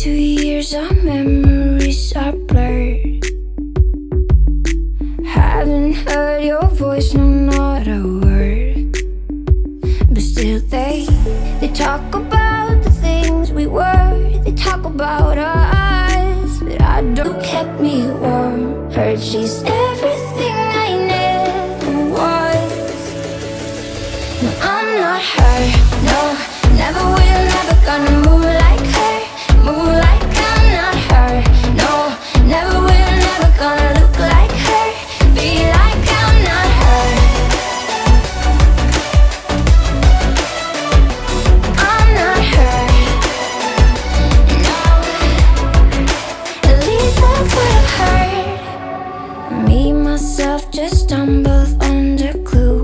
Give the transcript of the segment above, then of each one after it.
2 years, our memories are blurred. Haven't heard your voice, no, not a word. But still they talk about the things we were. They talk about us, but I don't. Kept me warm. Heard she's everything I never was. No, I'm not her, no, never will, never gonna move like her. Move like I'm not her, no, never will, never gonna look like her. Be like I'm not her. I'm not her, no, at least that's what I've heard. Me, myself, just stumbled under glue.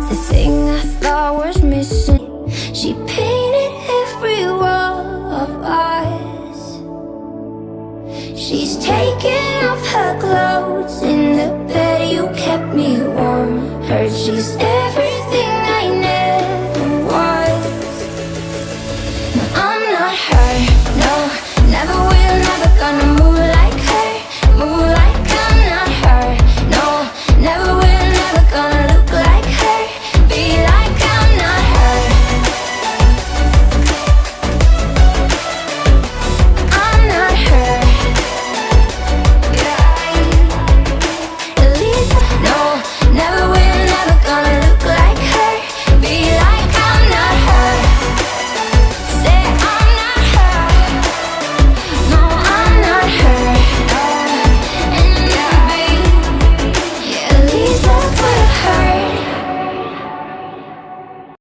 The thing I thought was missing, she painted every wall of us. She's taken off her clothes in the bed, you kept me warm. Heard she's